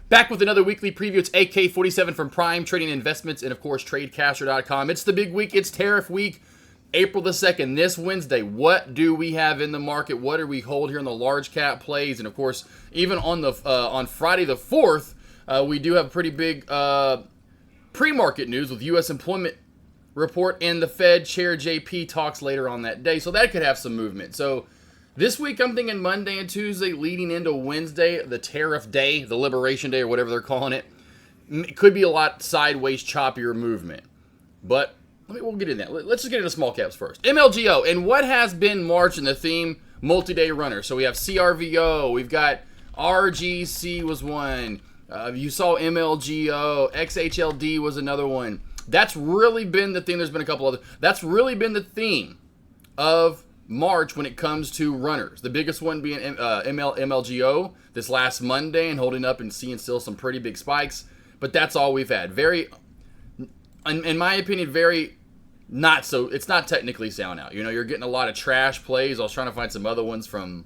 Back with another weekly preview. It's AK47 from Prime Trading Investments and, of course, TradeCaster.com. It's the big week. It's Tariff Week, April the 2nd, this Wednesday. What do we have in the market? What do we hold here in the large cap plays? And, of course, even on Friday the 4th, we do have pretty big pre-market news with U.S. employment report and the Fed Chair JP talks later on that day. So that could have some movement. So this week, I'm thinking Monday and Tuesday leading into Wednesday, the tariff day, the liberation day, or whatever they're calling it. It could be a lot sideways, choppier movement. But we'll get in that. Let's just get into small caps first. MLGO, and what has been March in the theme? Multi-day runner. So we have CRVO, we've got RGC was one. You saw MLGO, XHLD was another one. That's really been the theme. There's been a couple other. That's really been the theme of March when it comes to runners. The biggest one being MLGO this last Monday and holding up and seeing still some pretty big spikes. But that's all we've had. Very, in my opinion, very not so. It's not technically sound out. You know, you're getting a lot of trash plays. I was trying to find some other ones from.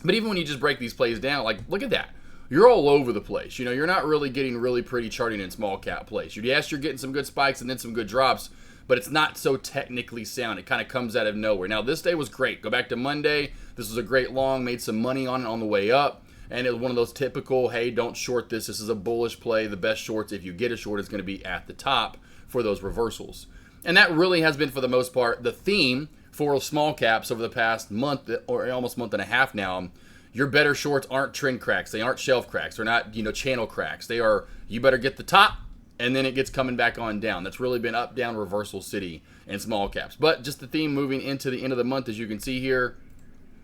But even when you just break these plays down, like, look at that. You're all over the place. You know, you're not really getting really pretty charting in small cap plays. Yes, you're getting some good spikes and then some good drops, but it's not so technically sound. It kind of comes out of nowhere. Now, this day was great. Go back to Monday. This was a great long. Made some money on it on the way up. And it was one of those typical, hey, don't short this. This is a bullish play. The best shorts, if you get a short, is going to be at the top for those reversals. And that really has been, for the most part, the theme for small caps over the past month or almost month and a half now. Your better shorts aren't trend cracks. They aren't shelf cracks. They're not, channel cracks. They are, you better get the top, and then it gets coming back on down. That's really been up, down, reversal city in small caps. But just the theme moving into the end of the month, as you can see here,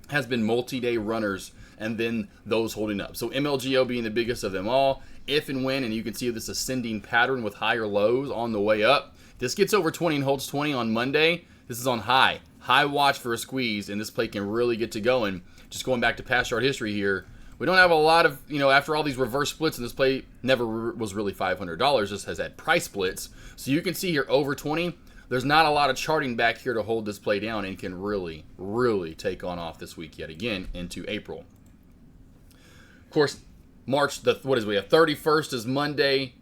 has been multi-day runners and then those holding up. So MLGO being the biggest of them all. If and when, and you can see this ascending pattern with higher lows on the way up. This gets over 20 and holds 20 on Monday. This is on high. High watch for a squeeze, and this play can really get to going. Just going back to past chart history here, we don't have a lot of, after all these reverse splits, and this play never was really $500, just has had price splits. So you can see here over 20, there's not a lot of charting back here to hold this play down and can really, really take on off this week yet again into April. Of course, March, we have 31st is Monday,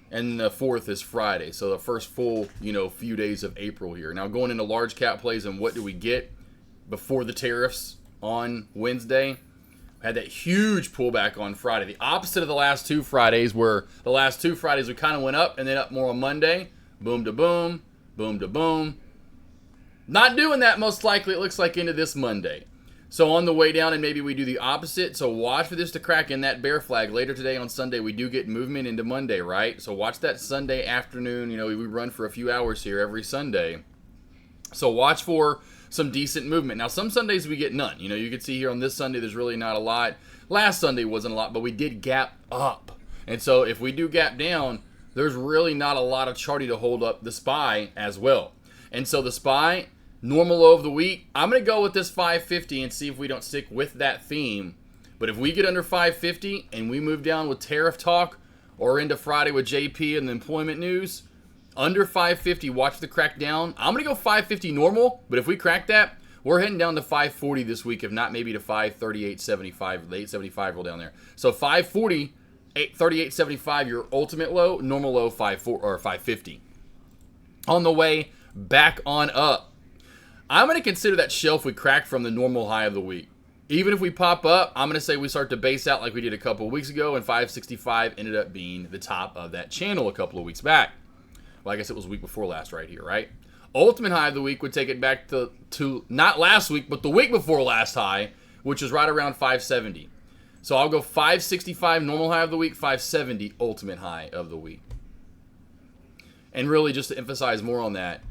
and the 4th is Friday. So the first full, few days of April here. Now going into large cap plays, and what do we get before the tariffs on Wednesday? Had that huge pullback on Friday. The opposite of the last two Fridays, where the last two Fridays we kind of went up and then up more on Monday. Boom to boom, boom to boom. Not doing that most likely, it looks like, into this Monday. So on the way down, and maybe we do the opposite. So watch for this to crack in that bear flag. Later today on Sunday, we do get movement into Monday, right? So watch that Sunday afternoon. We run for a few hours here every Sunday. So watch for some decent movement. Now, some Sundays we get none. You can see here on this Sunday, there's really not a lot. Last Sunday wasn't a lot, but we did gap up. And so if we do gap down, there's really not a lot of charting to hold up the SPY as well. And so the SPY, normal low of the week, I'm going to go with this 550 and see if we don't stick with that theme. But if we get under 550 and we move down with tariff talk or into Friday with JP and the employment news, under 550, watch the crack down. I'm going to go 550 normal, but if we crack that, we're heading down to 540 this week, if not maybe to 538.75, the 875 roll down there. So 540, 38.75, your ultimate low, normal low 550. On the way back on up, I'm going to consider that shelf we cracked from the normal high of the week. Even if we pop up, I'm going to say we start to base out like we did a couple of weeks ago, and 565 ended up being the top of that channel a couple of weeks back. Well, I guess it was week before last right here, right? Ultimate high of the week would take it back to not last week, but the week before last high, which is right around 570. So I'll go 565 normal high of the week, 570 ultimate high of the week. And really just to emphasize more on that,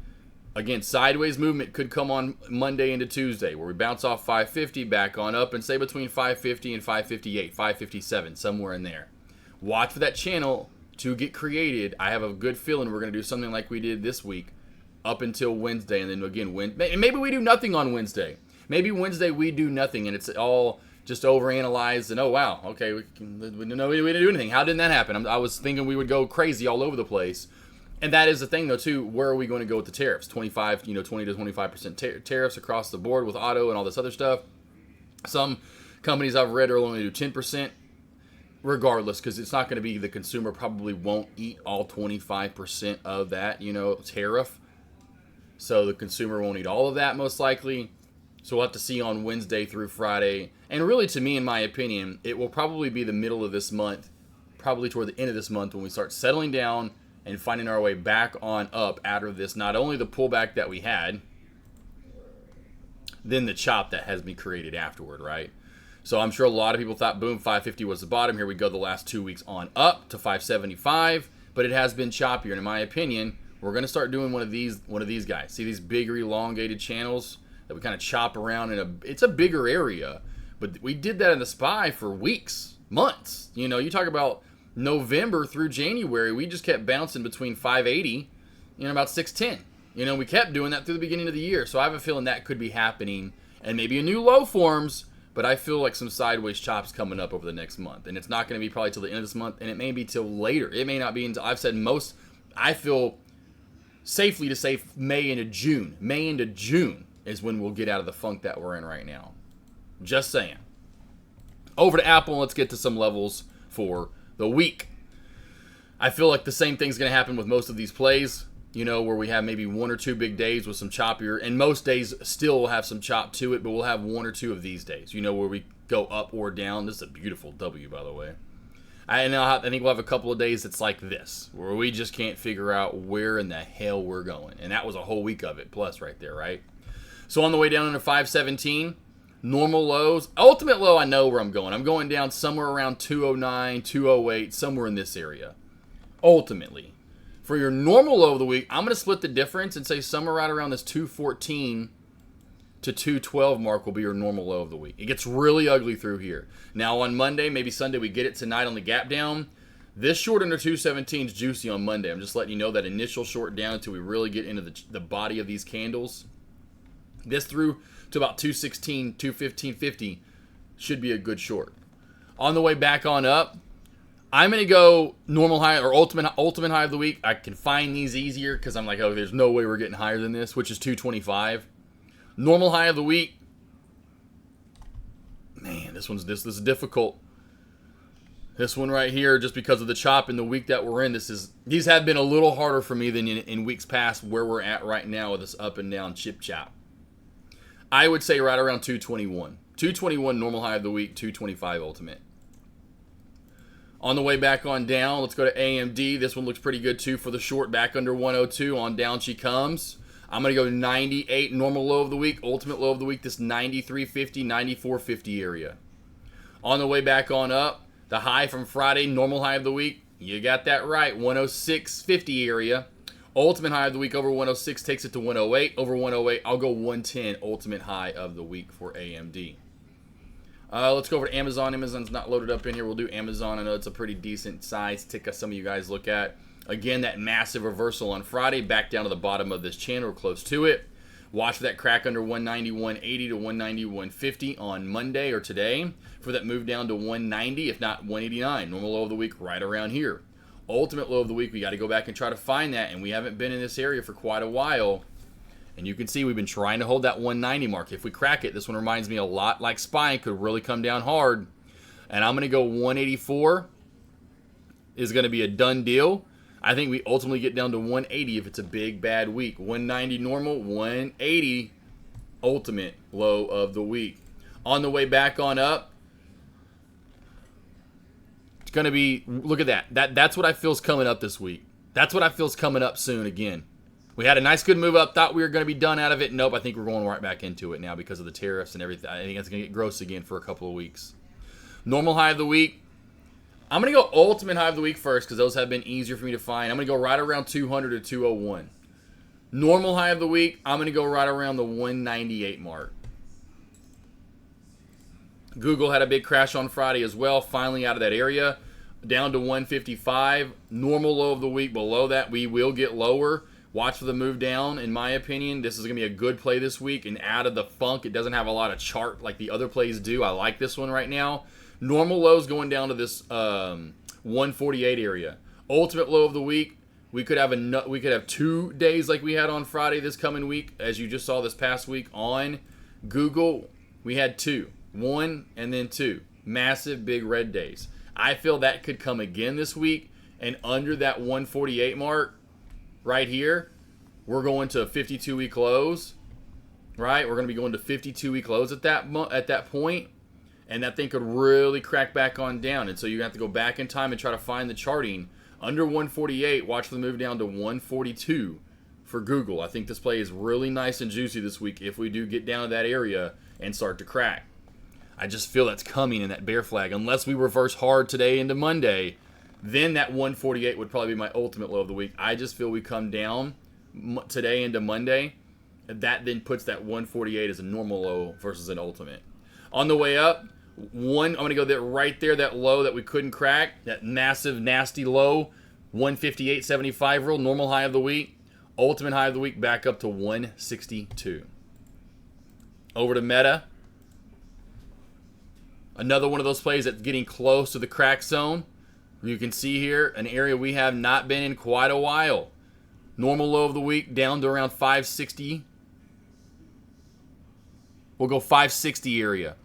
again, sideways movement could come on Monday into Tuesday, where we bounce off 550, back on up, and say between 550 and 558, 557, somewhere in there. Watch for that channel to get created. I have a good feeling we're going to do something like we did this week up until Wednesday, and then again, maybe we do nothing on Wednesday. Maybe Wednesday we do nothing, and it's all just overanalyzed, and oh wow, okay, we didn't do anything. How didn't that happen? I was thinking we would go crazy all over the place. And that is the thing, though, too. Where are we going to go with the tariffs? 20 to 25% tariffs across the board with auto and all this other stuff. Some companies I've read are only do 10%. Regardless, because it's not going to be, the consumer probably won't eat all 25% of that, tariff. So the consumer won't eat all of that most likely. So we'll have to see on Wednesday through Friday. And really, to me, in my opinion, it will probably be the middle of this month, probably toward the end of this month, when we start settling down and finding our way back on up out of this, not only the pullback that we had, then the chop that has been created afterward, right? So I'm sure a lot of people thought, boom, 550 was the bottom. Here we go the last 2 weeks on up to 575, but it has been choppier. And in my opinion, we're going to start doing one of these guys. See these bigger elongated channels that we kind of chop around it's a bigger area, but we did that in the SPY for weeks, months. You talk about November through January, we just kept bouncing between 580 and about 610. We kept doing that through the beginning of the year. So I have a feeling that could be happening, and maybe a new low forms. But I feel like some sideways chops coming up over the next month. And it's not going to be probably till the end of this month. And it may be till later. It may not be until, I've said most, I feel safely to say May into June. May into June is when we'll get out of the funk that we're in right now. Just saying. Over to Apple, let's get to some levels for the week. I feel like the same thing's going to happen with most of these plays. Where we have maybe 1 or 2 big days with some choppier, and most days still will have some chop to it, but we'll have 1 or 2 of these days, where we go up or down. This is a beautiful W, by the way. I think we'll have a couple of days that's like this, where we just can't figure out where in the hell we're going. And that was a whole week of it, plus right there, right? So on the way down into 517, normal lows. Ultimate low, I know where I'm going. I'm going down somewhere around 209, 208, somewhere in this area. Ultimately. For your normal low of the week, I'm going to split the difference and say somewhere right around this 214 to 212 mark will be your normal low of the week. It gets really ugly through here. Now on Monday, maybe Sunday, we get it tonight on the gap down. This short under 217 is juicy on Monday. I'm just letting you know that initial short down until we really get into the body of these candles. This through to about 216, 215.50 should be a good short. On the way back on up, I'm going to go normal high or ultimate high of the week. I can find these easier because I'm like, oh, there's no way we're getting higher than this, which is 225. Normal high of the week. Man, this is difficult. This one right here, just because of the chop in the week that we're in, these have been a little harder for me than in weeks past where we're at right now with this up and down chip chop. I would say right around 221. 221 normal high of the week, 225 ultimate. On the way back on down, let's go to AMD. This one looks pretty good too for the short, back under 102. On down she comes. I'm going to go 98 normal low of the week, ultimate low of the week, this 93.50, 94.50 area. On the way back on up, the high from Friday, normal high of the week, you got that right, 106.50 area. Ultimate high of the week over 106 takes it to 108. Over 108, I'll go 110 ultimate high of the week for AMD. Let's go over to Amazon. Amazon's not loaded up in here. We'll do Amazon. I know it's a pretty decent size tick some of you guys look at. Again, that massive reversal on Friday, back down to the bottom of this channel or close to it. Watch for that crack under 190.180 to 190.150 on Monday or today for that move down to 190, if not 189. Normal low of the week right around here. Ultimate low of the week, we got to go back and try to find that, and we haven't been in this area for quite a while. And you can see we've been trying to hold that 190 mark. If we crack it, this one reminds me a lot like SPY. Could really come down hard. And I'm going to go 184 is going to be a done deal. I think we ultimately get down to 180 if it's a big, bad week. 190 normal, 180 ultimate low of the week. On the way back on up, it's going to be, look at that. That's what I feel is coming up this week. That's what I feel is coming up soon again. We had a nice good move up. Thought we were going to be done out of it. Nope, I think we're going right back into it now because of the tariffs and everything. I think it's going to get gross again for a couple of weeks. Normal high of the week. I'm going to go ultimate high of the week first because those have been easier for me to find. I'm going to go right around 200 to 201. Normal high of the week. I'm going to go right around the 198 mark. Google had a big crash on Friday as well. Finally out of that area. Down to 155. Normal low of the week. Below that, we will get lower. Watch for the move down. In my opinion, this is going to be a good play this week. And out of the funk, it doesn't have a lot of chart like the other plays do. I like this one right now. Normal lows going down to this 148 area. Ultimate low of the week. We could have 2 days like we had on Friday this coming week. As you just saw this past week on Google, we had 2. 1 and then 2. Massive big red days. I feel that could come again this week, and under that 148 mark right here, we're going to a 52-week lows, right? We're going to be going to 52-week lows at that point, and that thing could really crack back on down. And so you have to go back in time and try to find the charting under 148. Watch for the move down to 142 for Google. I think this play is really nice and juicy this week if we do get down to that area and start to crack. I just feel that's coming in that bear flag. Unless we reverse hard today into Monday, then that 148 would probably be my ultimate low of the week. I just feel we come down today into Monday. That then puts that 148 as a normal low versus an ultimate. On the way up, I'm going to go there right there, that low that we couldn't crack, that massive, nasty low, 158.75 rule, normal high of the week. Ultimate high of the week back up to 162. Over to Meta. Another one of those plays that's getting close to the crack zone. You can see here an area we have not been in quite a while. Normal low of the week down to around 560. We'll go 560 area.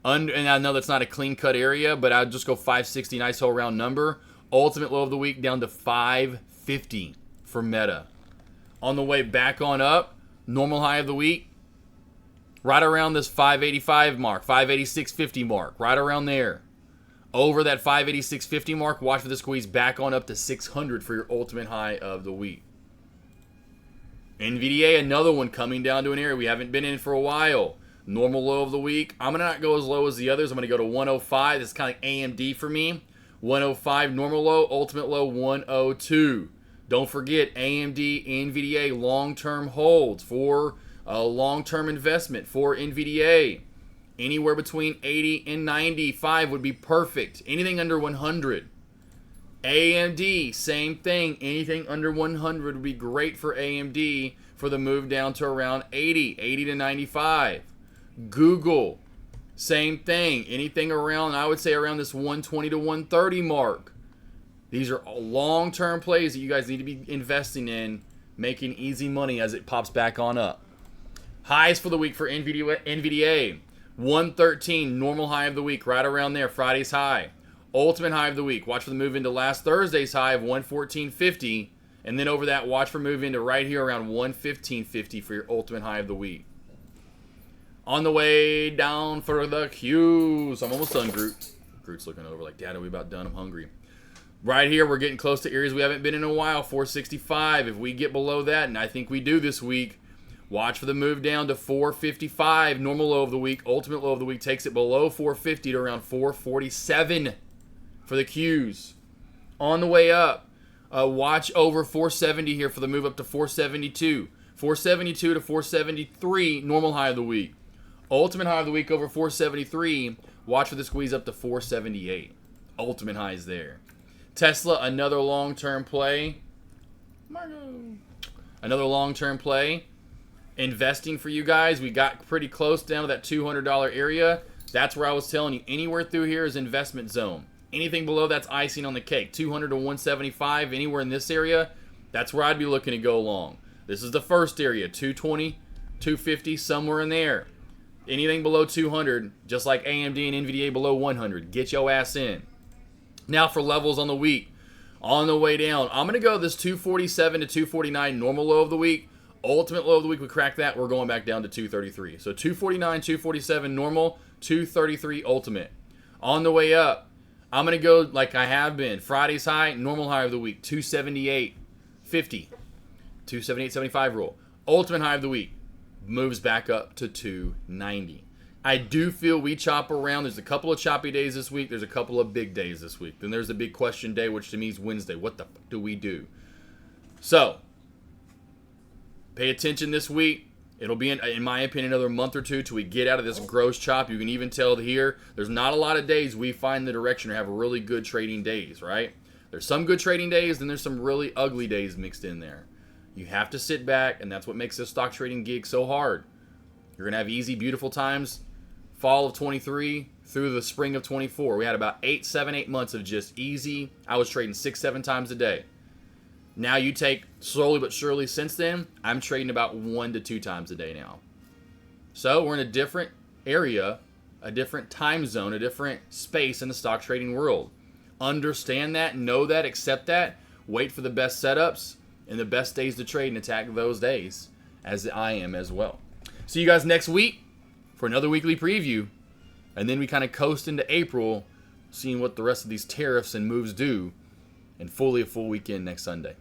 And I know that's not a clean-cut area, but I'll just go 560, nice whole round number. Ultimate low of the week down to 550 for Meta. On the way back on up, normal high of the week, right around this 585 mark, 586.50 mark, right around there. Over that 586.50 mark, watch for the squeeze back on up to 600 for your ultimate high of the week. NVDA, another one coming down to an area we haven't been in for a while. Normal low of the week. I'm going to not go as low as the others. I'm going to go to 105. This is kind of like AMD for me. 105 normal low, ultimate low 102. Don't forget AMD, NVDA long-term holds for a long-term investment for NVDA. Anywhere between 80 and 95 would be perfect. Anything under 100. AMD, same thing. Anything under 100 would be great for AMD for the move down to around 80 to 95. Google, same thing. Anything around, I would say around this 120 to 130 mark. These are long-term plays that you guys need to be investing in, making easy money as it pops back on up. Highs for the week for NVDA. 113, normal high of the week, right around there, Friday's high. Ultimate high of the week. Watch for the move into last Thursday's high of 114.50. And then over that, watch for move into right here around 115.50 for your ultimate high of the week. On the way down for the Qs. I'm almost done, Groot. Groot's looking over like, Dad, are we about done? I'm hungry. Right here, we're getting close to areas we haven't been in a while, 465. If we get below that, and I think we do this week, watch for the move down to 455. Normal low of the week, ultimate low of the week takes it below 450 to around 447 for the Qs. On the way up, watch over 470 here for the move up to 472. 472 to 473, normal high of the week. Ultimate high of the week over 473. Watch for the squeeze up to 478. Ultimate high is there. Tesla, another long-term play. Another long-term play. Investing for you guys. We got pretty close down to that $200 area. That's where I was telling you. Anywhere through here is investment zone. Anything below that's icing on the cake. 200 to 175, anywhere in this area, that's where I'd be looking to go long. This is the first area. 220, 250, somewhere in there. Anything below 200, just like AMD and NVDA below 100. Get your ass in. Now for levels on the week. On the way down, I'm going to go this 247 to 249 normal low of the week. Ultimate low of the week, we crack that. We're going back down to 233. So 249, 247 normal, 233 ultimate. On the way up, I'm going to go like I have been. Friday's high, normal high of the week, 278.50. 278.75 rule. Ultimate high of the week moves back up to 290. I do feel we chop around. There's a couple of choppy days this week. There's a couple of big days this week. Then there's the big question day, which to me is Wednesday. What the fuck do we do? So, pay attention this week. It'll be, in my opinion, another month or two till we get out of this gross chop. You can even tell here, there's not a lot of days we find the direction or have really good trading days, right? There's some good trading days, then there's some really ugly days mixed in there. You have to sit back, and that's what makes this stock trading gig so hard. You're going to have easy, beautiful times. Fall of 23 through the spring of 24. We had about 8 months of just easy. I was trading 6-7 times a day. Now you take slowly but surely since then, I'm trading about 1 to 2 times a day now. So we're in a different area a different time zone, a different space in the stock trading world. Understand that, know that, accept that, wait for the best setups and the best days to trade and attack those days, as I am as well. See you guys next week for another weekly preview. And then we kind of coast into April, seeing what the rest of these tariffs and moves do, and fully a full weekend next Sunday.